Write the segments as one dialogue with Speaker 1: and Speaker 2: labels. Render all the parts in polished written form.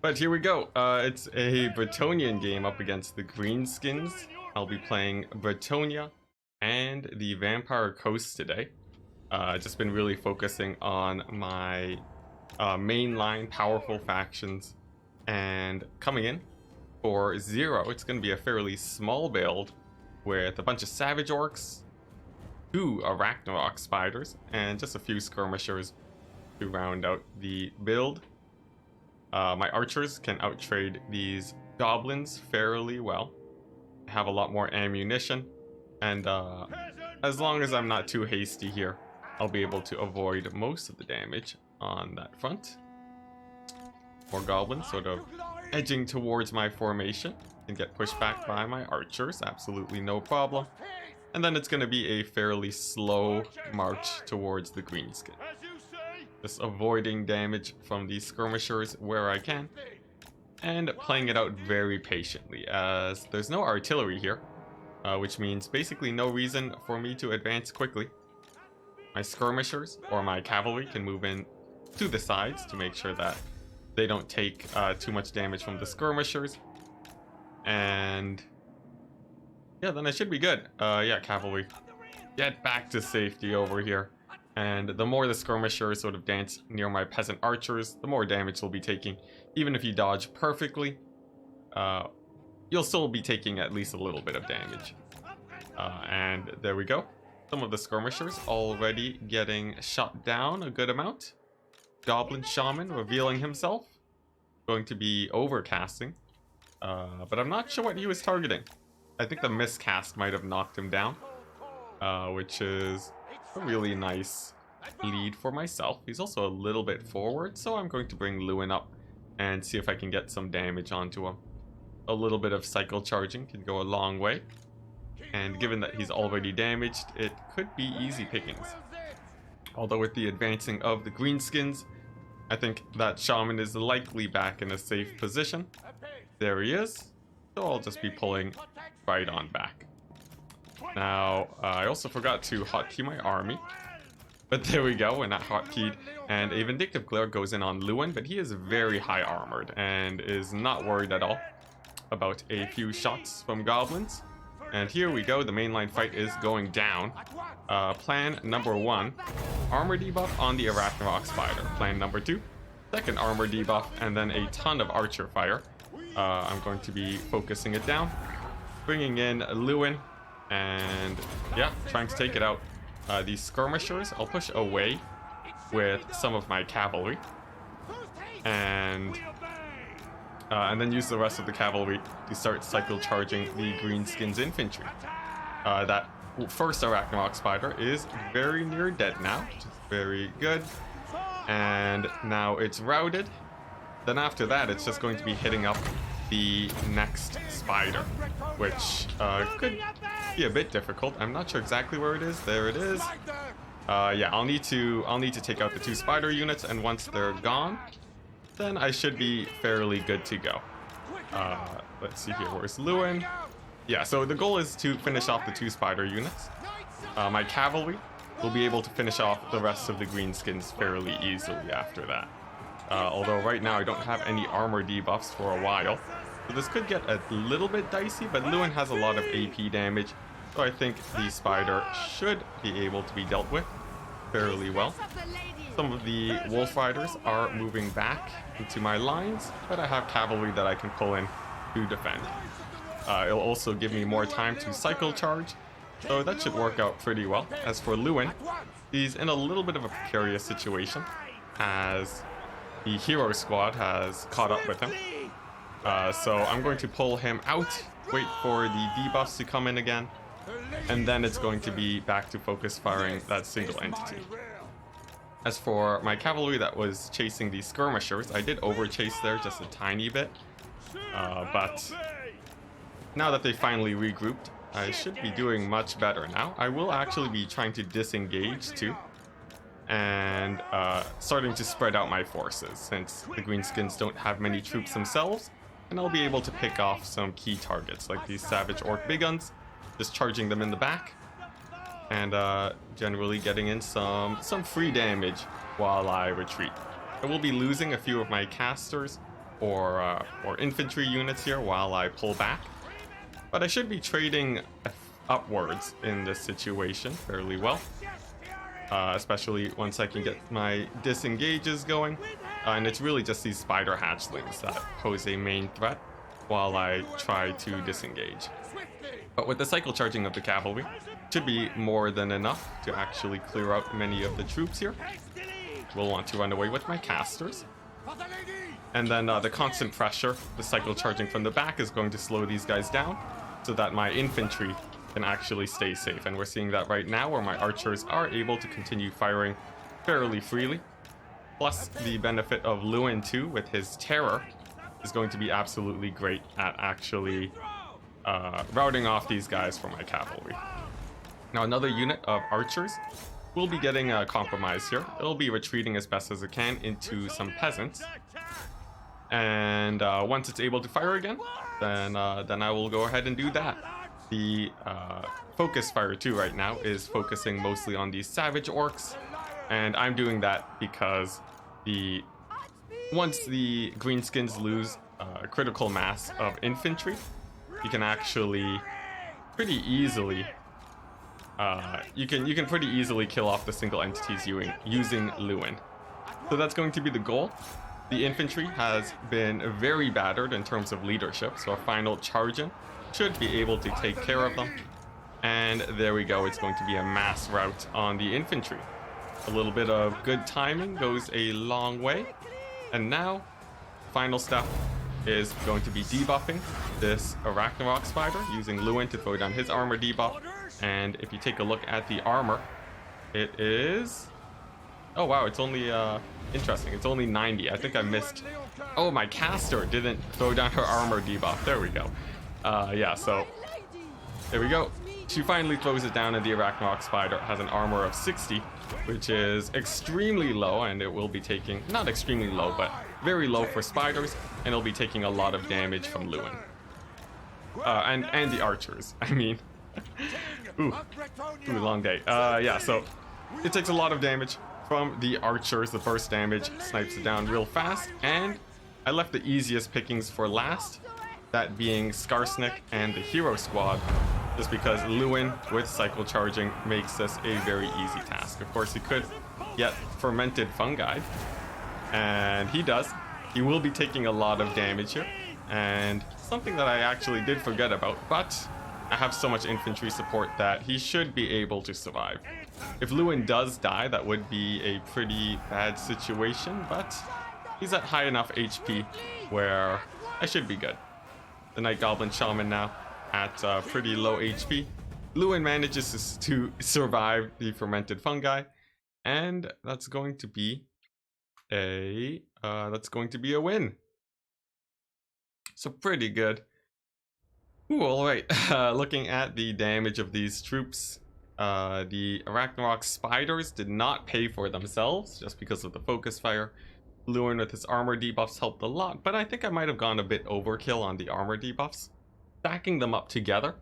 Speaker 1: But here we go. It's a Bretonnian game up against the Greenskins. I'll be playing Bretonnia and the Vampire Coast today. Just been really focusing on my mainline powerful factions. And coming in for 0, it's going to be a fairly small build with a bunch of Savage Orcs, 2 Ragnarok Spiders, and just a few Skirmishers to round out the build. My archers can outtrade these goblins fairly well. I have a lot more ammunition, and as long as I'm not too hasty here, I'll be able to avoid most of the damage on that front. More goblins sort of edging towards my formation and get pushed back by my archers, absolutely no problem. And then it's going to be a fairly slow march towards the Greenskin. Just avoiding damage from these skirmishers where I can, and playing it out very patiently, as there's no artillery here, which means basically no reason for me to advance quickly. My skirmishers, or my cavalry, can move in to the sides to make sure that they don't take too much damage from the skirmishers. And yeah, then I should be good. Yeah, cavalry, get back to safety over here. And the more the skirmishers sort of dance near my peasant archers, the more damage they'll be taking. Even if you dodge perfectly, you'll still be taking at least a little bit of damage. And there we go. Some of the skirmishers already getting shot down a good amount. Goblin Shaman revealing himself. Going to be overcasting. But I'm not sure what he was targeting. I think the miscast might have knocked him down. Which is a really nice lead for myself. He's also a little bit forward, so I'm going to bring Lewin up and see if I can get some damage onto him. A little bit of cycle charging can go a long way, and given that he's already damaged, it could be easy pickings. Although with the advancing of the Greenskins, I think that Shaman is likely back in a safe position. There he is, so I'll just be pulling right on back. Now, I also forgot to hotkey my army, but there we go, and that hotkeyed, and a Vindictive Glare goes in on Lewin, but he is very high armored and is not worried at all about a few shots from goblins. And here we go, the mainline fight is going down. Plan number 1, armor debuff on the Ragnarok Spider. Plan number 2, second armor debuff, and then a ton of archer fire. I'm going to be focusing it down, bringing in Lewin, and yeah, trying to take it out. These skirmishers, I'll push away with some of my cavalry, and then use the rest of the cavalry to start cycle charging the Greenskins infantry. That first Ragnarok Spider is very near dead now, which is very good. And now it's routed. Then after that, it's just going to be hitting up the next spider, which could be a bit difficult. I'm not sure exactly where it is. There it is. Yeah, I'll need to take out the 2 spider units, and once they're gone, then I should be fairly good to go. Let's see here. Where's Lewin? Yeah, so the goal is to finish off the 2 spider units. My cavalry will be able to finish off the rest of the Greenskins fairly easily after that. Although right now I don't have any armor debuffs for a while, so this could get a little bit dicey, but Lewin has a lot of AP damage, so I think the spider should be able to be dealt with fairly well. Some of the wolf riders are moving back into my lines, but I have cavalry that I can pull in to defend. It'll also give me more time to cycle charge, so that should work out pretty well. As for Lewin, he's in a little bit of a precarious situation, as the hero squad has caught up with him. So I'm going to pull him out, wait for the debuffs to come in again, and then it's going to be back to focus firing that single entity. As for my cavalry that was chasing the skirmishers, I did over-chase there just a tiny bit, but now that they finally regrouped, I should be doing much better now. I will actually be trying to disengage too, and starting to spread out my forces, since the Greenskins don't have many troops themselves, and I'll be able to pick off some key targets like these Savage Orc Big Guns, just charging them in the back, and generally getting in some free damage while I retreat. I will be losing a few of my casters, or infantry units here while I pull back. But I should be trading upwards in this situation fairly well. Especially once I can get my disengages going. And it's really just these spider hatchlings that pose a main threat while I try to disengage. But with the cycle charging of the cavalry, should be more than enough to actually clear out many of the troops here. We'll want to run away with my casters. And then the constant pressure, the cycle charging from the back, is going to slow these guys down so that my infantry can actually stay safe. And we're seeing that right now where my archers are able to continue firing fairly freely. Plus the benefit of Lewin too with his terror is going to be absolutely great at actually routing off these guys for my cavalry. Now another unit of archers will be getting compromised here. It'll be retreating as best as it can into some peasants. And once it's able to fire again, then I will go ahead and do that. The focus fire too right now is focusing mostly on these savage orcs, and I'm doing that because once the greenskins lose a critical mass of infantry, you can actually pretty easily you can pretty easily kill off the single entities using Lewin. So that's going to be the goal. The infantry has been very battered in terms of leadership, so a final charge in should be able to take care of them. And there we go, it's going to be a mass rout on the infantry. A little bit of good timing goes a long way. And now, final step is going to be debuffing this Arachnarok spider using Lewin to throw down his armor debuff. And if you take a look at the armor, it is... Oh wow, it's only interesting. It's only 90. I think I missed. Oh, my caster didn't throw down her armor debuff. There we go. Yeah, so there we go. She finally throws it down, and the Arachnarok spider has an armor of 60, which is extremely low, and it will be taking, not extremely low, but very low for spiders, and it'll be taking a lot of damage from Lewin. And the archers, I mean. Ooh, long day. Yeah, so it takes a lot of damage from the archers. The burst damage snipes it down real fast, and I left the easiest pickings for last, that being Skarsnik and the hero squad, just because Lewin with cycle charging makes this a very easy task. Of course, he could get fermented fungi, and he does. He will be taking a lot of damage here, and something that I actually did forget about, but I have so much infantry support that he should be able to survive. If Lewin does die, that would be a pretty bad situation, but he's at high enough HP where I should be good. The Night Goblin Shaman now at pretty low HP. Lewin manages to survive the fermented fungi, and that's going to be a win. So pretty good. Ooh, all right. Looking at the damage of these troops, the Arachnarok spiders did not pay for themselves just because of the focus fire. Lewin with his armor debuffs helped a lot, but I think I might have gone a bit overkill on the armor debuffs. Stacking them up together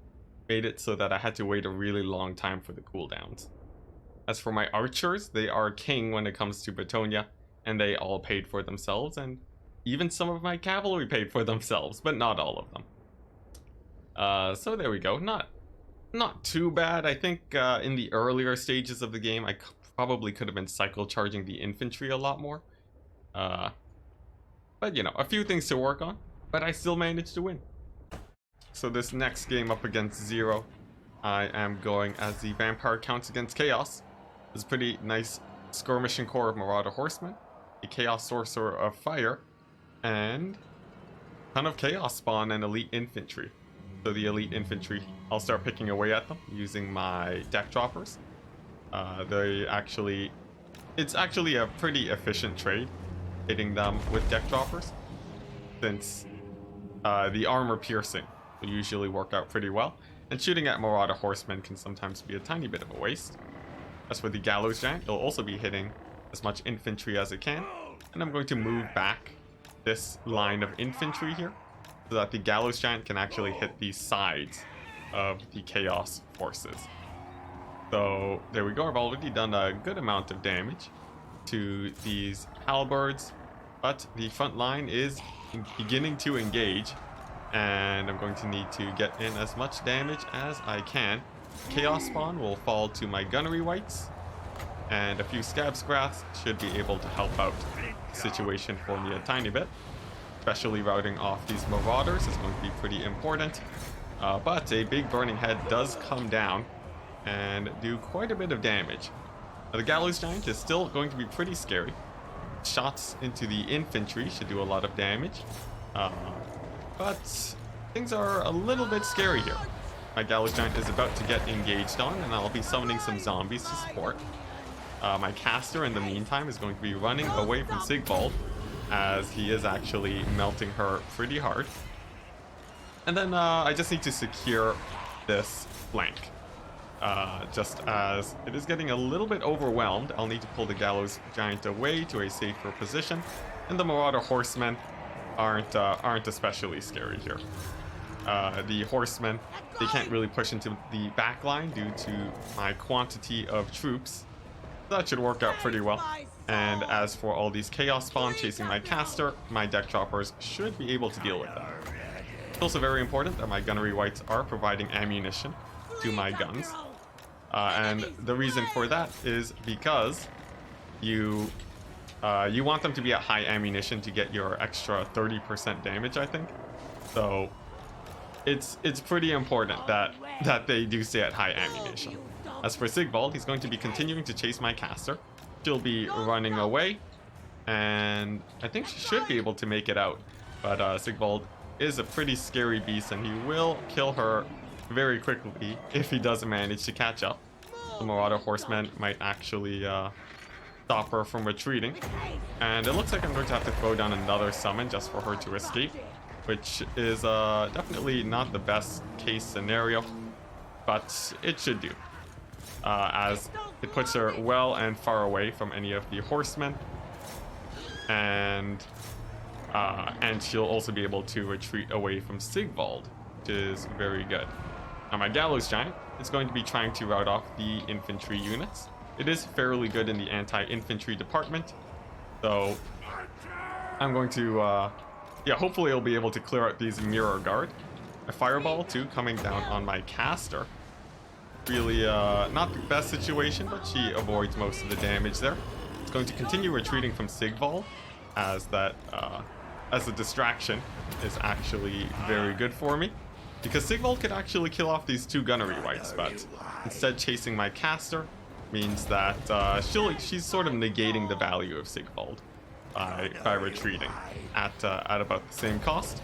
Speaker 1: made it so that I had to wait a really long time for the cooldowns. As for my archers, they are king when it comes to Bretonnia, and they all paid for themselves, and even some of my cavalry paid for themselves, but not all of them. So there we go. Not too bad. I think in the earlier stages of the game, I probably could have been cycle charging the infantry a lot more. But you know, a few things to work on, but I still managed to win. So this next game up against Zero, I am going as the Vampire Counts Against Chaos. It's a pretty nice skirmishing corps of Marauder Horsemen, a Chaos Sorcerer of Fire, and a ton of Chaos Spawn and Elite Infantry. So the Elite Infantry, I'll start picking away at them using my Deck Droppers. It's actually a pretty efficient trade, hitting them with Deck Droppers, since the armor piercing will usually work out pretty well, and shooting at Marauder Horsemen can sometimes be a tiny bit of a waste. As for the Gallows Giant, it'll also be hitting as much infantry as it can, and I'm going to move back this line of infantry here, so that the Gallows Giant can actually hit the sides of the Chaos forces. So there we go. I've already done a good amount of damage to these halberds, but the front line is beginning to engage, and I'm going to need to get in as much damage as I can. Chaos Spawn will fall to my Gunnery Wights, and a few Scab Scraths should be able to help out the situation for me a tiny bit. Especially routing off these Marauders is going to be pretty important. But a big Burning Head does come down and do quite a bit of damage. The Gallows Giant is still going to be pretty scary. Shots into the infantry should do a lot of damage. But things are a little bit scary here. My Gallows Giant is about to get engaged on, and I'll be summoning some zombies to support. My caster, in the meantime, is going to be running away from Sigvald, as he is actually melting her pretty hard. And then I just need to secure this flank. Just as it is getting a little bit overwhelmed, I'll need to pull the Gallows Giant away to a safer position, and the Marauder Horsemen aren't especially scary here. The Horsemen, they can't really push into the back line due to my quantity of troops. That should work out pretty well. And as for all these Chaos Spawn chasing my caster, my Deck Choppers should be able to deal with them. It's also very important that my Gunnery Wights are providing ammunition to my guns. And the reason for that is because you want them to be at high ammunition to get your extra 30% damage, I think. So it's pretty important that they do stay at high ammunition. As for Sigvald, he's going to be continuing to chase my caster. She'll be running away, and I think she should be able to make it out. But Sigvald is a pretty scary beast, and he will kill her very quickly if he doesn't manage to catch up. The Marauder Horseman might actually stop her from retreating. And it looks like I'm going to have to throw down another summon just for her to escape, which is definitely not the best case scenario, but it should do. As it puts her well and far away from any of the horsemen, and she'll also be able to retreat away from Sigvald, which is very good. Now my Gallows Giant is going to be trying to rout off the infantry units. It is fairly good in the anti-infantry department, so I'm going to hopefully I'll be able to clear out these Mirror Guard. A Fireball too coming down on my caster. Really not the best situation, but she avoids most of the damage there. It's going to continue retreating from Sigvald, as that as a distraction is actually very good for me, because Sigvald could actually kill off these two Gunnery Wights, but instead chasing my caster means that she's sort of negating the value of Sigvald by retreating at about the same cost.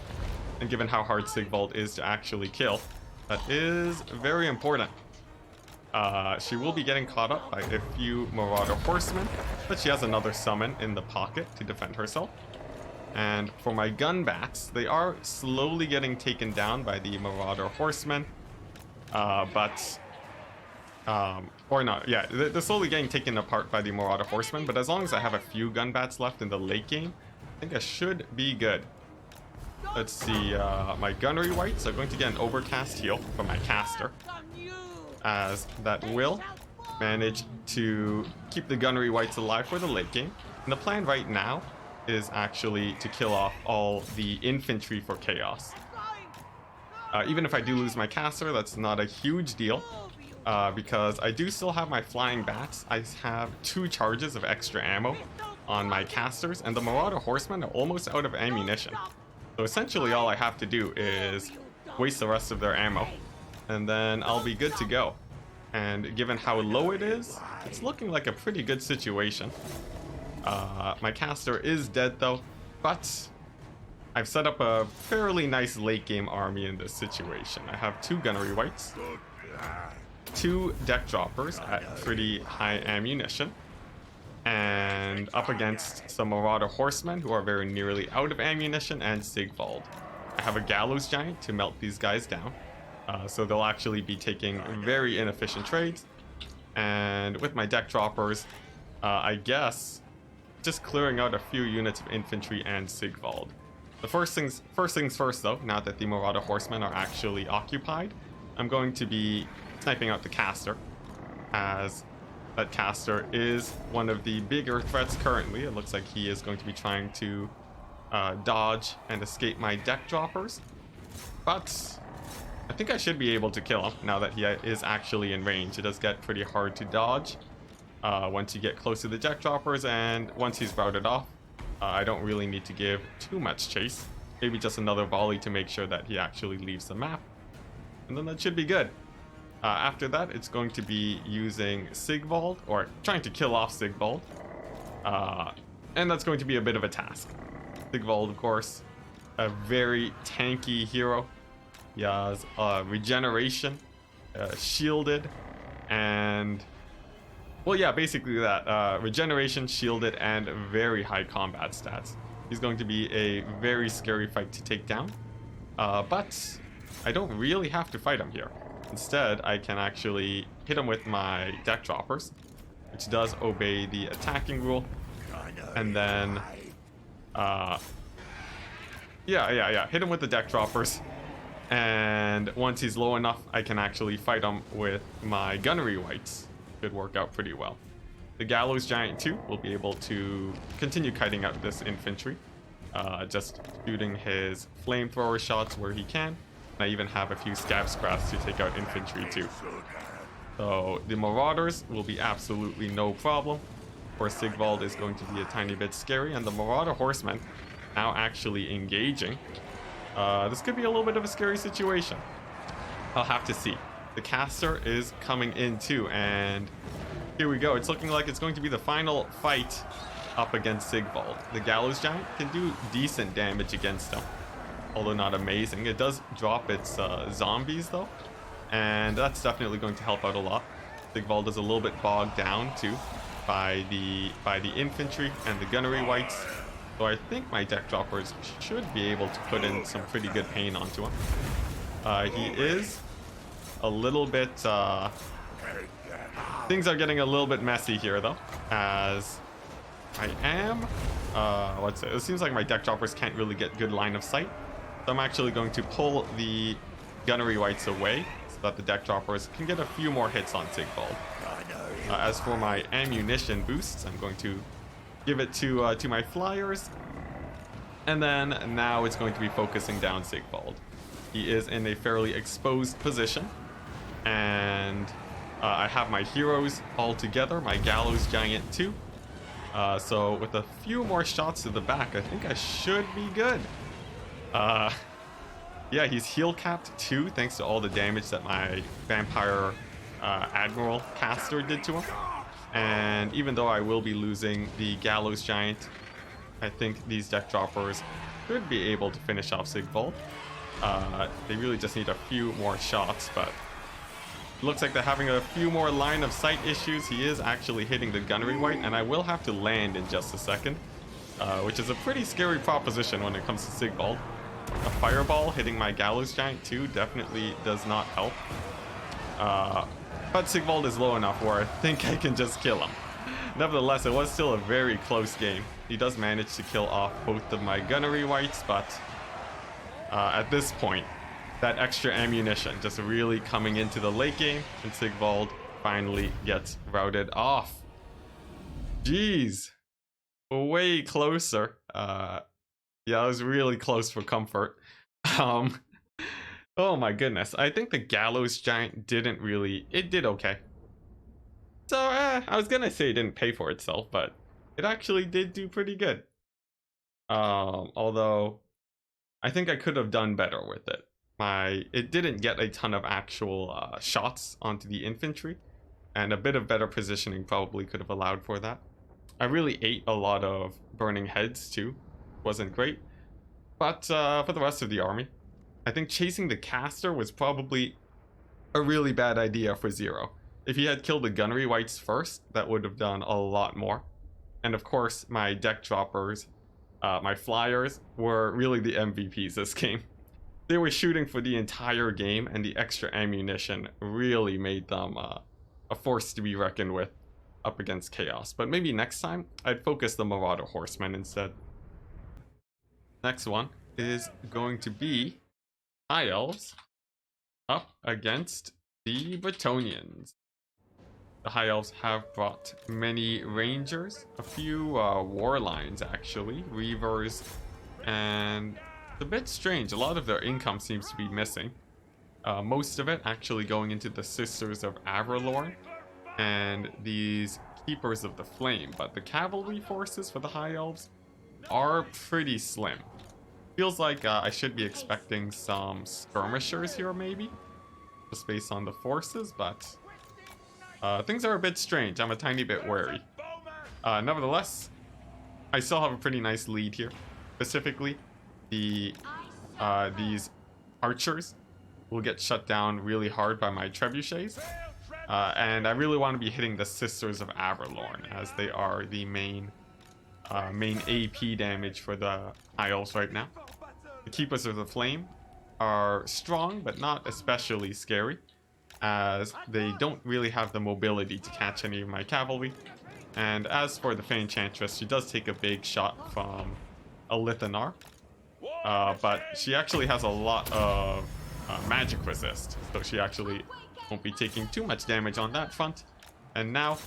Speaker 1: And given how hard Sigvald is to actually kill, that is very important. She will be getting caught up by a few Marauder Horsemen, but she has another summon in the pocket to defend herself. And for my gun bats, they are slowly getting taken down by the Marauder Horsemen. They're slowly getting taken apart by the Marauder Horsemen, but as long as I have a few gun bats left in the late game, I think I should be good. Let's see, my Gunnery Wights are going to get an Overcast heal from my caster, as that will manage to keep the Gunnery Wights alive for the late game. And the plan right now is actually to kill off all the infantry for Chaos. Even if I do lose my caster, that's not a huge deal, because I do still have my flying bats. I have 2 charges of extra ammo on my casters, and the Marauder Horsemen are almost out of ammunition. So essentially all I have to do is waste the rest of their ammo, and then I'll be good to go. And given how low it is, it's looking like a pretty good situation. My caster is dead though, but I've set up a fairly nice late game army in this situation. I have 2 Gunnery Wights, 2 Deck Droppers at pretty high ammunition, and up against some Marauder Horsemen who are very nearly out of ammunition, and Sigvald. I have a Gallows Giant to melt these guys down, so they'll actually be taking very inefficient trades. And with my Deck Droppers, I guess just clearing out a few units of infantry and Sigvald. The first things first though, now that the Marauder Horsemen are actually occupied, I'm going to be sniping out the caster, as that caster is one of the bigger threats currently. It looks like he is going to be trying to dodge and escape my deck droppers. But I think I should be able to kill him now that he is actually in range. It does get pretty hard to dodge once you get close to the deck droppers, and once he's routed off, I don't really need to give too much chase. Maybe just another volley to make sure that he actually leaves the map. And then that should be good. After that, it's going to be using Sigvald, or trying to kill off Sigvald. And that's going to be a bit of a task. Sigvald, of course, a very tanky hero. He has regeneration, shielded, and... well, yeah, basically that. Regeneration, shielded, and very high combat stats. He's going to be a very scary fight to take down. But I don't really have to fight him here. Instead, I can actually hit him with my deck droppers, which does obey the attacking rule. And then, hit him with the deck droppers. And once he's low enough, I can actually fight him with my gunnery wights. Should work out pretty well. The Gallows Giant too will be able to continue kiting out this infantry, just shooting his flamethrower shots where he can. And I even have a few scab scraps to take out infantry too. So the Marauders will be absolutely no problem. Of course, Sigvald is going to be a tiny bit scary, and the Marauder Horsemen now actually engaging. This could be a little bit of a scary situation. I'll have to see. The caster is coming in too, and here we go. It's looking like it's going to be the final fight up against Sigvald. The Gallows Giant can do decent damage against him, although not amazing. It does drop its zombies though, and that's definitely going to help out a lot. Sigvald is a little bit bogged down too by the infantry and the gunnery wights, so I think my deck droppers should be able to put in some pretty good pain onto him. He is a little bit things are getting a little bit messy here though, as I am it seems like my deck droppers can't really get good line of sight, so I'm actually going to pull the gunnery wights away so that the deck droppers can get a few more hits on Sigvald. As for my ammunition boosts, I'm going to give it to my flyers, and then now it's going to be focusing down Sigvald. He is in a fairly exposed position, and I have my heroes all together, my Gallows Giant too. So with a few more shots to the back, I think I should be good. Yeah, he's heal capped too, thanks to all the damage that my Vampire Admiral caster did to him. And even though I will be losing the Gallows Giant, I think these deck droppers should be able to finish off Sigvald. They really just need a few more shots, but looks like they're having a few more line of sight issues. He is actually hitting the gunnery wight, and I will have to land in just a second, which is a pretty scary proposition when it comes to Sigvald. A fireball hitting my Gallows Giant too definitely does not help. But Sigvald is low enough where I think I can just kill him. Nevertheless, it was still a very close game. He does manage to kill off both of my gunnery wights, but at this point, that extra ammunition just really coming into the late game, and Sigvald finally gets routed off. Jeez, way closer. Yeah, I was really close for comfort. Oh my goodness, I think the Gallows Giant didn't really... it did okay. So, I was gonna say it didn't pay for itself, but it actually did do pretty good. Although, I think I could have done better with it. It didn't get a ton of actual shots onto the infantry, and a bit of better positioning probably could have allowed for that. I really ate a lot of burning heads too. Wasn't great. But for the rest of the army, I think chasing the caster was probably a really bad idea for Zero. If he had killed the gunnery wights first, that would have done a lot more. And of course, my deck droppers, my flyers, were really the MVPs this game. They were shooting for the entire game, and the extra ammunition really made them a force to be reckoned with up against Chaos. But maybe next time, I'd focus the Marauder Horsemen instead. Next one is going to be High Elves up against the Bretonnians. The High Elves have brought many Rangers, a few War Lines actually, Reavers, and it's a bit strange. A lot of their income seems to be missing. Most of it actually going into the Sisters of Avralorn and these Keepers of the Flame, but the cavalry forces for the High Elves are pretty slim. Feels like I should be expecting some skirmishers here maybe, just based on the forces, but things are a bit strange. I'm a tiny bit wary. Nevertheless, I still have a pretty nice lead here. Specifically, these archers will get shut down really hard by my trebuchets. And I really want to be hitting the Sisters of Avralorn, as they are the main AP damage for the High Elves right now. The Keepers of the Flame are strong, but not especially scary, as they don't really have the mobility to catch any of my cavalry. And as for the Fey Enchantress, she does take a big shot from a Lithanar, but she actually has a lot of magic resist, so she actually won't be taking too much damage on that front. And now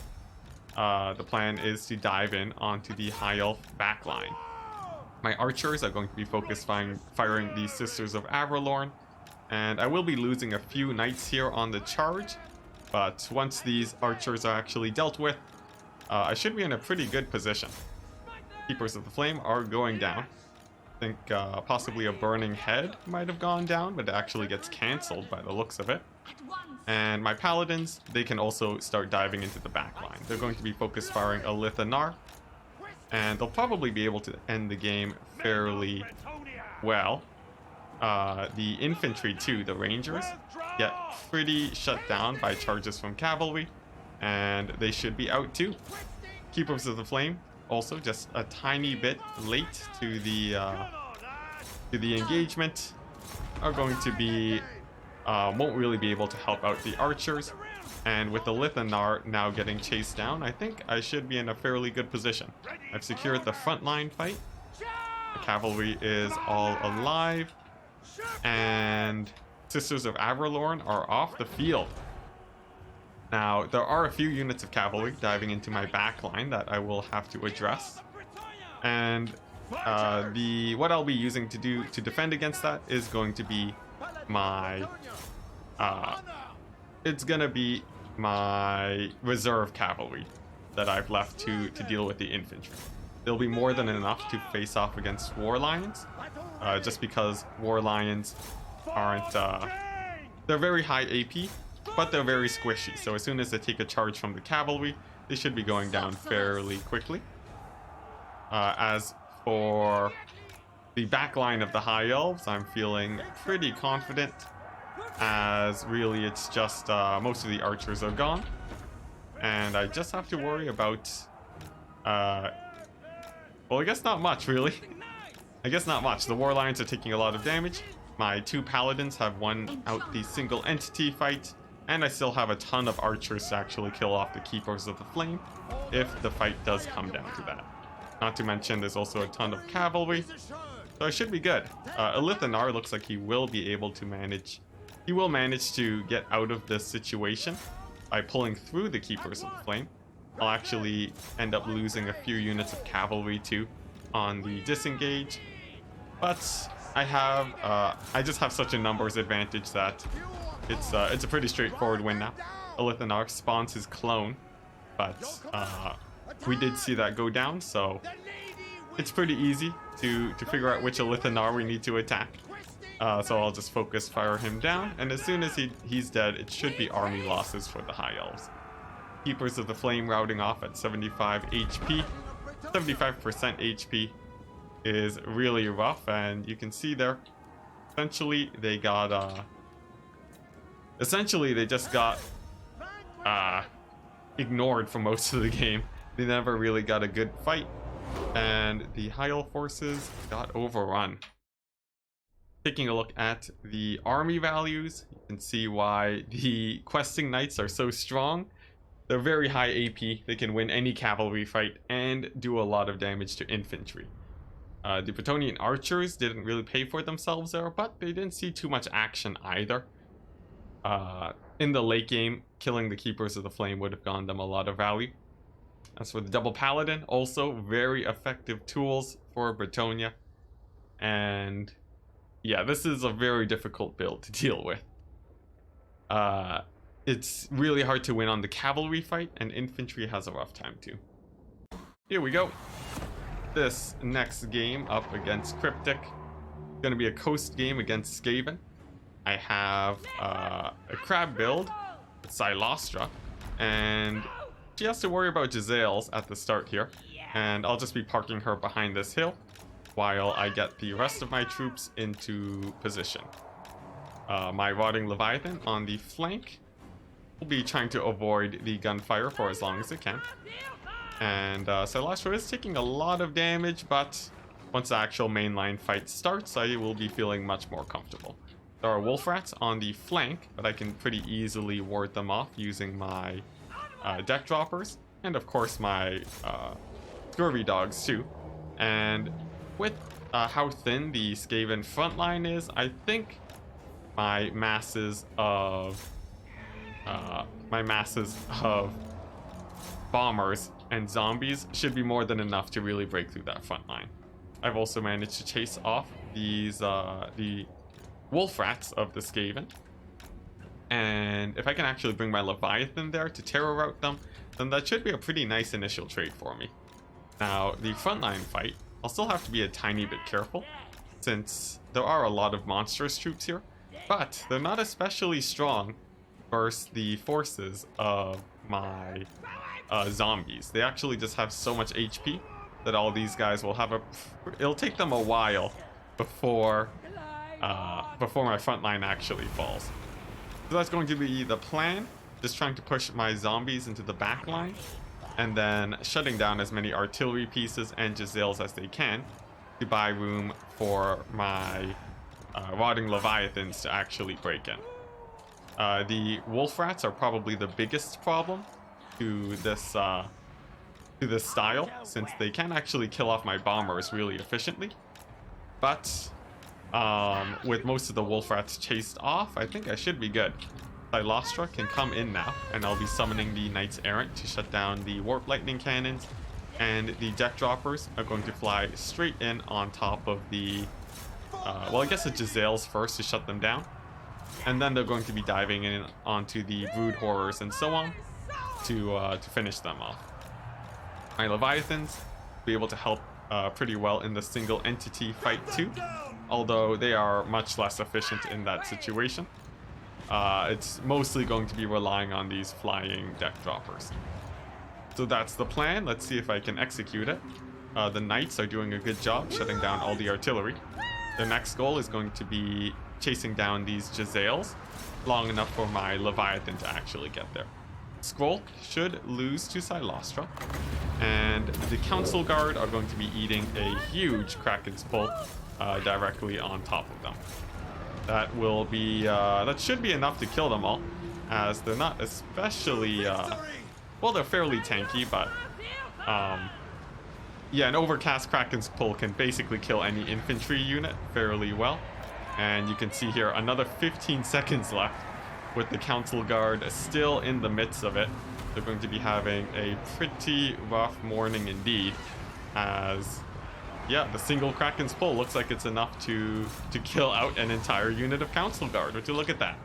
Speaker 1: the plan is to dive in onto the High Elf backline. My archers are going to be focused firing the Sisters of Avralorn, and I will be losing a few knights here on the charge, but once these archers are actually dealt with, I should be in a pretty good position. Keepers of the Flame are going down. I think possibly a Burning Head might have gone down, but it actually gets cancelled by the looks of it. And my paladins, they can also start diving into the backline. They're going to be focus firing a Lithanar, and they'll probably be able to end the game fairly well. The infantry too, the rangers, get pretty shut down by charges from cavalry, and they should be out too. Keepers of the Flame also just a tiny bit late to the engagement, are going to be won't really be able to help out the archers, and with the Lithanar now getting chased down, I think I should be in a fairly good position. I've secured the frontline fight. The cavalry is all alive, and Sisters of Avralorn are off the field. Now, there are a few units of cavalry diving into my backline that I will have to address. And what I'll be using to defend against that is going to be my it's gonna be my reserve cavalry that I've left to deal with the infantry. There'll be more than enough to face off against War Lions, just because War Lions aren't they're very high AP, but they're very squishy, so as soon as they take a charge from the cavalry, they should be going down fairly quickly. As for the backline of the High Elves, I'm feeling pretty confident, as really it's just most of the archers are gone, and I just have to worry about well, I guess not much really. I guess not much. The War Lions are taking a lot of damage. My two paladins have won out the single entity fight, and I still have a ton of archers to actually kill off the Keepers of the Flame if the fight does come down to that. Not to mention there's also a ton of cavalry, so I should be good. Lithanar looks like he will be able to manage. He will manage to get out of this situation by pulling through the Keepers of the Flame. I'll actually end up losing a few units of cavalry too on the disengage, but I just have such a numbers advantage that it's a pretty straightforward win now. Lithanar spawns his clone, but we did see that go down, so it's pretty easy to figure out which Lithanar we need to attack. So I'll just focus fire him down, and as soon as he's dead, it should be army losses for the High Elves. Keepers of the Flame routing off at 75 HP. 75% HP is really rough, and you can see there, essentially they just got ignored for most of the game. They never really got a good fight, and the High Elf forces got overrun. Taking a look at the army values, you can see why the questing knights are so strong. They're very high AP, they can win any cavalry fight and do a lot of damage to infantry. The Bretonnian archers didn't really pay for themselves there, but they didn't see too much action either. In the late game, killing the Keepers of the Flame would have gone them a lot of value. As for the double paladin, also very effective tools for Bretonnia. And yeah, this is a very difficult build to deal with. It's really hard to win on the cavalry fight, and infantry has a rough time too. Here we go. This next game up against Cryptic. It's gonna be a coast game against Skaven. I have a crab build with Silostra, and she has to worry about Giselles at the start here. And I'll just be parking her behind this hill while I get the rest of my troops into position. My Rotting Leviathan on the flank will be trying to avoid the gunfire for as long as it can. And Silostra is taking a lot of damage, but once the actual mainline fight starts, I will be feeling much more comfortable. There are wolf rats on the flank, but I can pretty easily ward them off using my deck droppers, and of course my scurvy dogs too. And with how thin the Skaven frontline is, I think my masses of bombers and zombies should be more than enough to really break through that front line. I've also managed to chase off these the wolf rats of the Skaven, and if I can actually bring my Leviathan there to terror route them, then that should be a pretty nice initial trade for me. Now, the frontline fight, I'll still have to be a tiny bit careful, since there are a lot of monstrous troops here, but they're not especially strong versus the forces of my zombies. They actually just have so much HP that all these guys will have it'll take them a while before my front line actually falls. So that's going to be the plan, just trying to push my zombies into the back line, and then shutting down as many artillery pieces and Giselles as they can to buy room for my Rotting Leviathans to actually break in. The wolf rats are probably the biggest problem to this style, since they can actually kill off my bombers really efficiently. But with most of the wolf rats chased off, I think I should be good. Silostra can come in now, and I'll be summoning the Knights Errant to shut down the Warp Lightning Cannons, and the deck droppers are going to fly straight in on top of the well, I guess the Giselles first to shut them down, and then they're going to be diving in onto the Brood Horrors and so on to finish them off. My Leviathans will be able to help pretty well in the single entity fight too, although they are much less efficient in that situation. It's mostly going to be relying on these flying deck droppers. So that's the plan. Let's see if I can execute it. The Knights are doing a good job shutting down all the artillery. The next goal is going to be chasing down these Giselles long enough for my Leviathan to actually get there. Skrulk should lose to Silostra, and the Council Guard are going to be eating a huge Kraken's Pull directly on top of them. That will be, that should be enough to kill them all, as they're not especially, well, they're fairly tanky, but, yeah, an Overcast Kraken's Pull can basically kill any infantry unit fairly well. And you can see here another 15 seconds left with the Council Guard still in the midst of it. They're going to be having a pretty rough morning indeed, as yeah, the single Kraken's Pull looks like it's enough to kill out an entire unit of Council Guard. Would you look at that?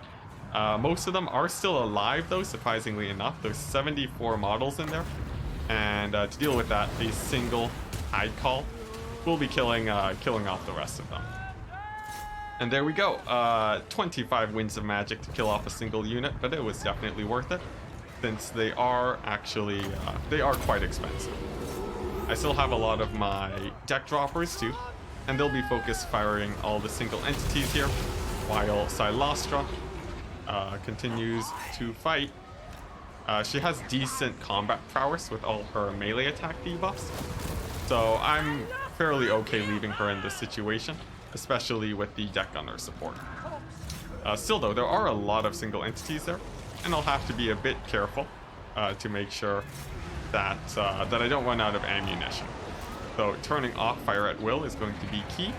Speaker 1: Most of them are still alive though, surprisingly enough. There's 74 models in there, and to deal with that, a single Hide Call will be killing off the rest of them. And there we go, 25 Winds of Magic to kill off a single unit, but it was definitely worth it, since they are actually, they are quite expensive. I still have a lot of my deck droppers too, and they'll be focused firing all the single entities here, while Silostra continues to fight. She has decent combat prowess with all her melee attack debuffs, so I'm fairly okay leaving her in this situation, especially with the deck gunner support. Still though, there are a lot of single entities there, and I'll have to be a bit careful to make sure that that I don't run out of ammunition. So turning off fire at will is going to be key,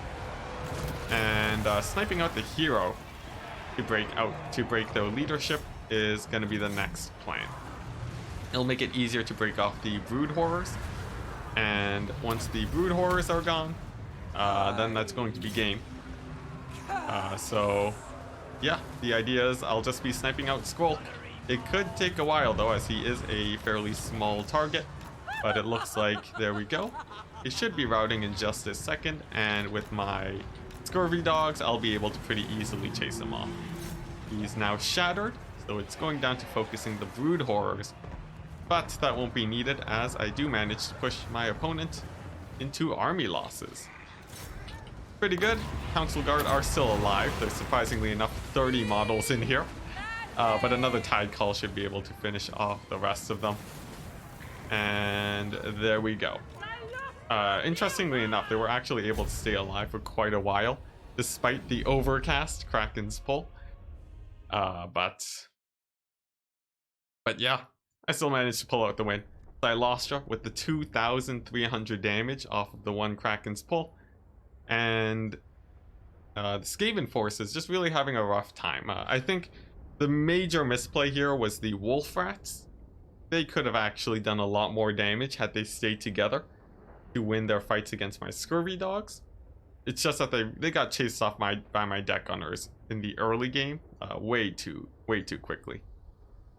Speaker 1: and sniping out the hero to break their leadership is going to be the next plan. It'll make it easier to break off the Brood Horrors, and once the Brood Horrors are gone, then that's going to be game. So yeah, the idea is I'll just be sniping out Squall. It could take a while though, as he is a fairly small target, but it looks like, there we go. It should be routing in just a second, and with my Scurvy Dogs, I'll be able to pretty easily chase him off. He's now shattered, so it's going down to focusing the Brood Horrors, but that won't be needed as I do manage to push my opponent into army losses. Pretty good. Council Guard are still alive. There's surprisingly enough 30 models in here. But another Tide Call should be able to finish off the rest of them. And there we go. Interestingly enough, they were actually able to stay alive for quite a while, despite the overcast Kraken's pull. But yeah, I still managed to pull out the win. I lost her with the 2,300 damage off of the one Kraken's pull. And the Skaven forces just really having a rough time. I think the major misplay here was the Wolf Rats. They could have actually done a lot more damage had they stayed together to win their fights against my Scurvy Dogs. It's just that they got chased off by my Deck Gunners in the early game way too quickly.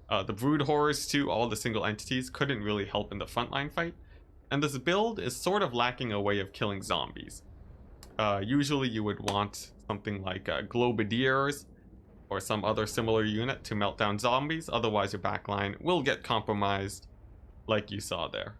Speaker 1: The Brood Horrors too, all the single entities, couldn't really help in the frontline fight. And this build is sort of lacking a way of killing zombies. Usually you would want something like Globadiers or some other similar unit to melt down zombies, otherwise your backline will get compromised like you saw there.